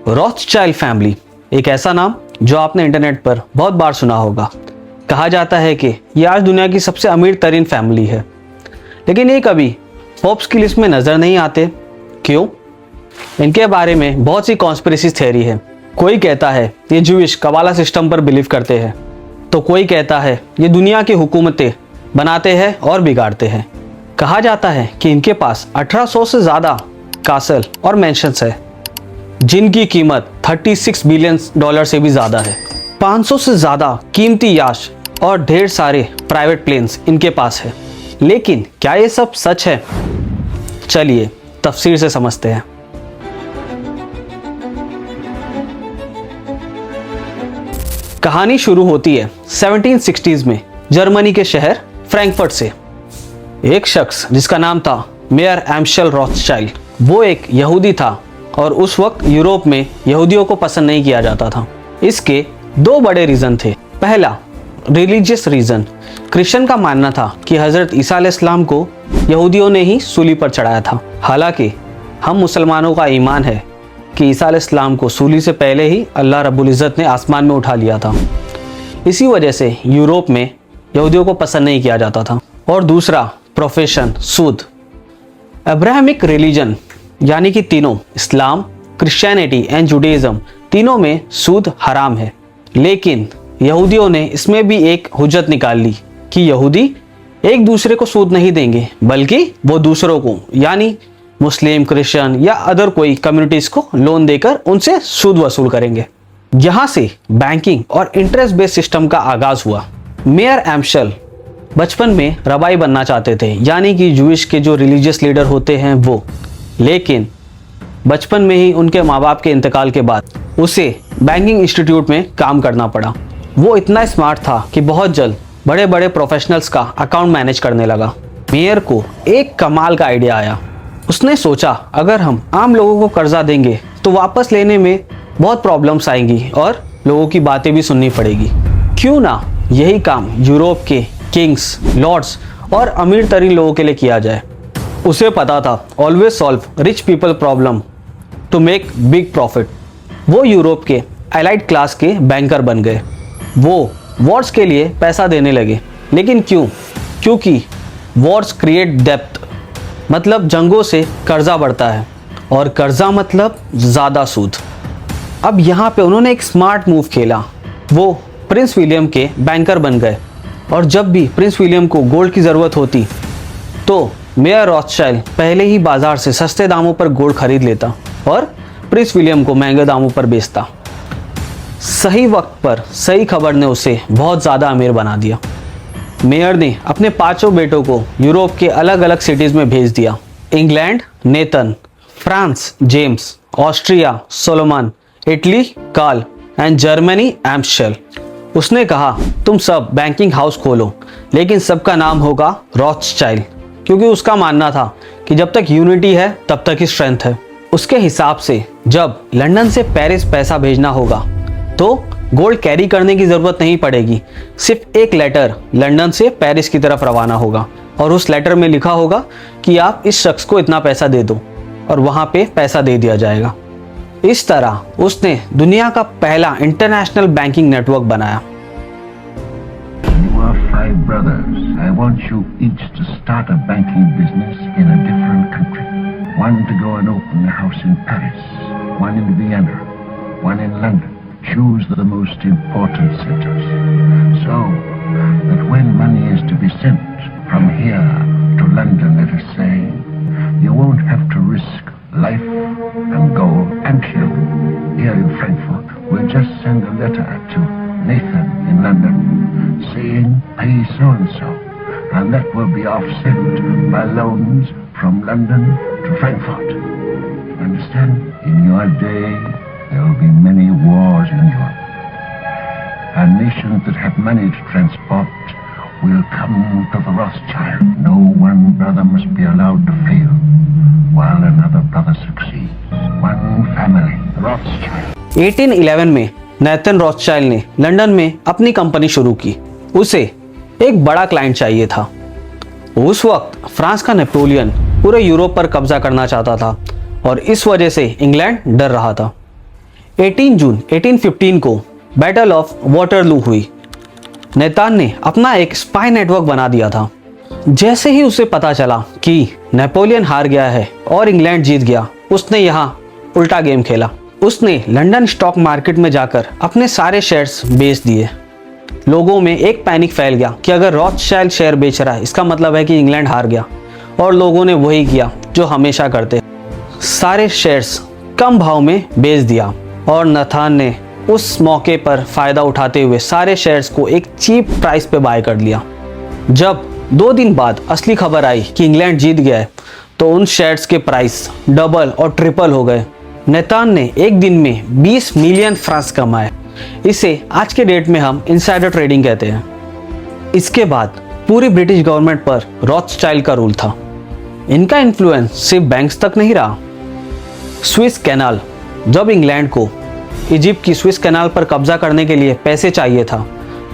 Rothschild family एक ऐसा नाम जो आपने इंटरनेट पर बहुत बार सुना होगा। कहा जाता है कि ये आज दुनिया की सबसे अमीर तरीन फैमिली है, लेकिन ये कभी फोर्ब्स की लिस्ट में नजर नहीं आते। क्यों? इनके बारे में बहुत सी कॉन्स्पिरेसी थ्योरी है। कोई कहता है ये जूइश कबाला सिस्टम पर बिलीव करते हैं, तो कोई कहता है ये दुनिया की हुकूमतें बनाते हैं और बिगाड़ते हैं। कहा जाता है कि इनके पास 1800 से ज़्यादा कासल और मैंशंस है, जिनकी कीमत $36 बिलियन से भी ज़्यादा है। 500 से ज़्यादा कीमती याश और ढेर सारे प्राइवेट प्लेन्स इनके पास है। लेकिन क्या ये सब सच है? चलिए तफसीर से समझते हैं। कहानी शुरू होती है 1760s में जर्मनी के शहर फ्रैंकफर्ट से। एक शख्स जिसका नाम था मेयर एम्शल रॉथस्चाइल्ड, वो एक यहूदी था और उस वक्त यूरोप में यहूदियों को पसंद नहीं किया जाता था। इसके दो बड़े रीज़न थे। पहला रिलीजियस रीज़न। क्रिश्चियन का मानना था कि हज़रत ईसा अलैहिस्सलाम को यहूदियों ने ही सूली पर चढ़ाया था। हालांकि हम मुसलमानों का ईमान है कि ईसा अलैहिस्सलाम को सूली से पहले ही अल्लाह रब्बुल इज़्ज़त ने आसमान में उठा लिया था। इसी वजह से यूरोप में यहूदियों को पसंद नहीं किया जाता था। और दूसरा प्रोफेशन, सूद। अब्राहमिक रिलीजन यानी कि तीनों, इस्लाम, क्रिश्चियनिटी एंड जुडाइज़म, तीनों में सूद हराम है। लेकिन यहूदियों ने इसमें भी एक हुज्जत निकाल ली कि यहूदी एक दूसरे को सूद नहीं देंगे, बल्कि वो दूसरों को यानी मुस्लिम, क्रिश्चियन या अदर कोई कम्युनिटीज़ को लोन देकर उनसे सूद वसूल करेंगे। यहाँ से बैंकिंग और इंटरेस्ट बेस्ड सिस्टम का आगाज़ हुआ। मेयर एम्शल बचपन में रबाई बनना चाहते थे, यानी कि जूइश के जो रिलीजियस लीडर होते हैं वो। लेकिन बचपन में ही उनके माँ बाप के इंतकाल के बाद उसे बैंकिंग इंस्टीट्यूट में काम करना पड़ा। वो इतना स्मार्ट था कि बहुत जल्द बड़े बड़े प्रोफेशनल्स का अकाउंट मैनेज करने लगा। मेयर को एक कमाल का आइडिया आया। उसने सोचा अगर हम आम लोगों को कर्जा देंगे तो वापस लेने में बहुत प्रॉब्लम्स आएंगी और लोगों की बातें भी सुननी पड़ेगी। क्यों ना यही काम यूरोप के किंग्स, लॉर्ड्स और अमीर तरीन लोगों के लिए किया जाए। उसे पता था always solve rich people problem to make big profit. वो यूरोप के एलाइट क्लास के बैंकर बन गए। वो वॉर्स के लिए पैसा देने लगे। लेकिन क्यों? क्योंकि वॉर्स क्रिएट डेप्थ, मतलब जंगों से कर्जा बढ़ता है और कर्जा मतलब ज़्यादा सूद। अब यहाँ पे उन्होंने एक स्मार्ट मूव खेला। वो प्रिंस विलियम के बैंकर बन गए और जब भी प्रिंस विलियम को गोल्ड की ज़रूरत होती तो मेयर रॉथस्चाइल्ड पहले ही बाजार से सस्ते दामों पर गोल्ड खरीद लेता और प्रिंस विलियम को महंगे दामों पर बेचता। सही वक्त पर सही खबर ने उसे बहुत ज़्यादा अमीर बना दिया। मेयर ने अपने 5 बेटों को यूरोप के अलग अलग सिटीज़ में भेज दिया। England Nathan, France James, Austria Solomon, Italy Carl and Germany Amschel. उसने कहा तुम सब बैंकिंग हाउस खोलो, लेकिन सबका नाम होगा रॉथस्चाइल्ड, क्योंकि उसका मानना था कि जब तक यूनिटी है तब तक ही स्ट्रेंथ है। उसके हिसाब से जब लंदन से पेरिस पैसा भेजना होगा तो गोल्ड कैरी करने की ज़रूरत नहीं पड़ेगी। सिर्फ एक लेटर लंदन से पेरिस की तरफ रवाना होगा और उस लेटर में लिखा होगा कि आप इस शख्स को इतना पैसा दे दो और वहाँ पे पैसा दे दिया जाएगा। इस तरह उसने दुनिया का पहला इंटरनेशनल बैंकिंग नेटवर्क बनाया। You are 5 brothers. I want you each to start a banking business in a different country. One to go and open a house in Paris, one in Vienna, one in London. Choose the most important centers, so that when money is to be sent from here to London, let us say, you won't have to risk life and gold and kill. Here in Frankfurt, we'll just send a letter to Nathan in London saying pay so-and-so, and that will be offset by loans from London to Frankfurt. Understand? In your day, there will be many wars in Europe, and nations that have money to transport will come to the Rothschild. No one brother must be allowed to fail while another brother succeeds. One family, Rothschild. 1811 में Nathan Rothschild ने London में अपनी company शुरू की। उसे एक बड़ा client चाहिए था। उस वक्त फ्रांस का नेपोलियन पूरे यूरोप पर कब्जा करना चाहता था और इस वजह से इंग्लैंड डर रहा था। 18 जून 1815 को बैटल ऑफ वाटरलू हुई। नेतान ने अपना एक स्पाई नेटवर्क बना दिया था। जैसे ही उसे पता चला कि नेपोलियन हार गया है और इंग्लैंड जीत गया, उसने यहाँ उल्टा गेम खेला। उसने लंदन स्टॉक मार्केट में जाकर अपने सारे शेयर्स बेच दिए। लोगों में एक पैनिक फैल गया कि अगर रॉथस्चाइल्ड शेयर बेच रहा है इसका मतलब है कि इंग्लैंड हार गया, और लोगों ने वही किया जो हमेशा करते, सारे शेयर्स कम भाव में बेच दिया। और नथान ने उस मौके पर फ़ायदा उठाते हुए सारे शेयर्स को एक चीप प्राइस पे बाय कर लिया। जब 2 दिन बाद असली खबर आई कि इंग्लैंड जीत गया है, तो उन शेयर्स के प्राइस डबल और ट्रिपल हो गए। नेतान ने एक दिन में 20 मिलियन फ्रांस कमाए। इसे आज के डेट में हम इनसाइडर ट्रेडिंग कहते हैं। इसके बाद पूरी ब्रिटिश गवर्नमेंट पर रॉथस्चाइल्ड का रूल था। इनका इन्फ्लुएंस सिर्फ बैंक्स तक नहीं रहा। स्विस कैनाल, जब इंग्लैंड को इजिप्ट की स्विस कैनाल पर कब्जा करने के लिए पैसे चाहिए था,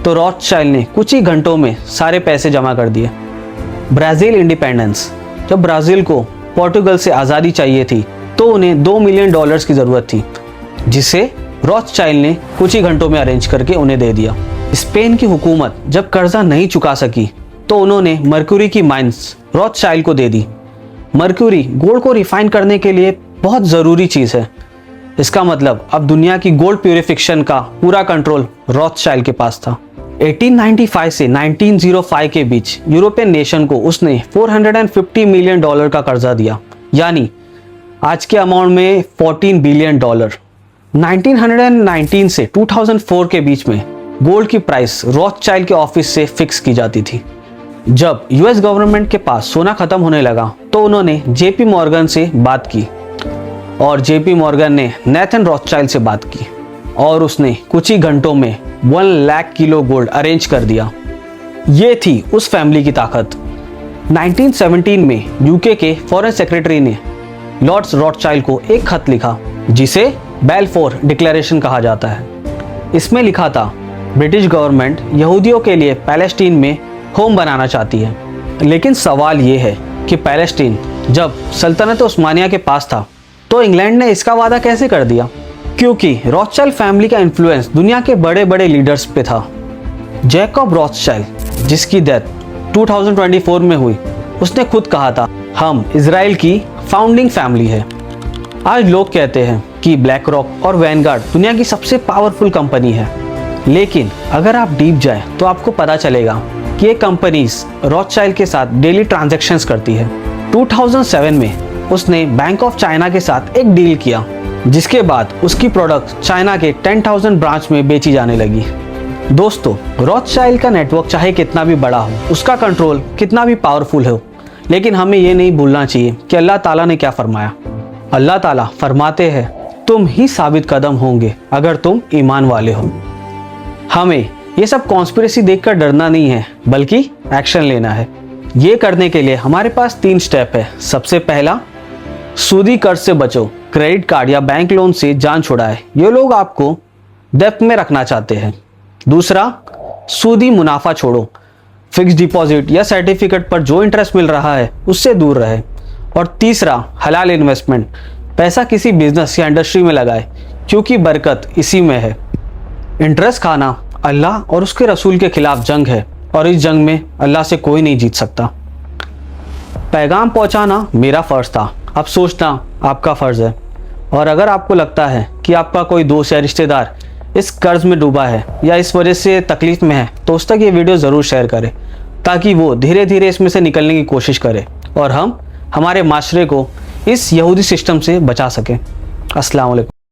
तो रॉथस्चाइल्ड ने कुछ ही घंटों में सारे पैसे जमा कर दिए। ब्राज़ील इंडिपेंडेंस, जब ब्राज़ील को पोर्टुगल से आज़ादी चाहिए थी, तो उन्हें $2 मिलियन की ज़रूरत थी, जिसे रॉथस्चाइल्ड ने कुछ ही घंटों में अरेंज करके उन्हें दे दिया। स्पेन की हुकूमत जब कर्जा नहीं चुका सकी, तो उन्होंने मर्क्यूरी की माइंस रॉथस्चाइल्ड को दे दी। मर्क्यूरी गोल्ड को रिफाइन करने के लिए बहुत ज़रूरी चीज़ है। इसका मतलब अब दुनिया की गोल्ड प्यूरिफिकेशन का पूरा कंट्रोल रॉथस्चाइल्ड के पास था। 1895 से 1905 के बीच यूरोपियन नेशन को उसने $450 मिलियन का कर्जा दिया, यानी आज के अमाउंट में $14 बिलियन। 1919 से 2004 के बीच में गोल्ड की प्राइस रॉथस्चाइल्ड के ऑफिस से फिक्स की जाती थी। जब यूएस गवर्नमेंट के पास सोना खत्म होने लगा, तो उन्होंने जेपी मॉर्गन से बात की, और जेपी मॉर्गन ने नेथन रॉथस्चाइल्ड से बात की, और उसने कुछ ही घंटों में 1 लाख किलो गोल्ड अरेंज कर दिया। ये थी उस फैमिली की ताकत। 1917 में यूके के फॉरेन सेक्रेटरी ने लॉर्ड रॉथस्चाइल्ड को एक खत लिखा, जिसे बेलफोर डिक्लेरेशन कहा जाता है। इसमें लिखा था, ब्रिटिश गवर्नमेंट यहूदियों के लिए पैलेस्टीन में होम बनाना चाहती है। लेकिन सवाल ये है कि पैलेस्टीन जब सल्तनत उस्मानिया के पास था, तो इंग्लैंड ने इसका वादा कैसे कर दिया? क्योंकि रॉथस्चाइल्ड फैमिली का इन्फ्लुएंस दुनिया के बड़े बड़े लीडर्स पे था। जैकब रॉथस्चाइल्ड, जिसकी डेथ 2024 में हुई, उसने खुद कहा था, हम इजराइल की फाउंडिंग फैमिली है। आज लोग कहते हैं कि ब्लैक रॉक और वैनगार्ड दुनिया की सबसे पावरफुल कंपनी है, लेकिन अगर आप डीप जाए तो आपको पता चलेगा कि ये कंपनीज रॉथस्चाइल्ड के साथ डेली ट्रांजैक्शंस करती है। 2007 में उसने बैंक ऑफ चाइना के साथ एक डील किया, जिसके बाद उसकी प्रोडक्ट चाइना के 10,000 ब्रांच में बेची जाने लगी। दोस्तों, रॉथस्चाइल्ड का नेटवर्क चाहे कितना भी बड़ा हो, उसका कंट्रोल कितना भी पावरफुल हो, लेकिन हमें ये नहीं भूलना चाहिए कि अल्लाह ताला ने क्या फरमाया। अल्लाह ताला फरमाते हैं, तुम ही साबित कदम होंगे अगर तुम ईमान वाले हो। हमें ये सब कॉन्स्पिरेसी देखकर डरना नहीं है, बल्कि एक्शन लेना है। ये करने के लिए हमारे पास 3 स्टेप है। सबसे पहला, सूदी कर्ज से बचो। क्रेडिट कार्ड या बैंक लोन से जान छुड़ाए, ये लोग आपको डेब्ट में रखना चाहते हैं। दूसरा, सूदी मुनाफा छोड़ो। फिक्स डिपॉजिट या सर्टिफिकेट पर जो इंटरेस्ट मिल रहा है उससे दूर रहे। और तीसरा, हलाल इन्वेस्टमेंट। पैसा किसी बिजनेस या इंडस्ट्री में लगाए, क्योंकि बरकत इसी में है। इंटरेस्ट खाना अल्लाह और उसके रसूल के खिलाफ जंग है, और इस जंग में अल्लाह से कोई नहीं जीत सकता। पैगाम पहुंचाना मेरा फ़र्ज़ था, अब सोचना आपका फ़र्ज़ है। और अगर आपको लगता है कि आपका कोई दोस्त या रिश्तेदार इस कर्ज में डूबा है या इस वजह से तकलीफ में है, तो उस तक ये वीडियो ज़रूर शेयर करें, ताकि वो धीरे धीरे इसमें से निकलने की कोशिश करे और हम हमारे माशरे को इस यहूदी सिस्टम से बचा सकें। अस्सलाम वालेकुम।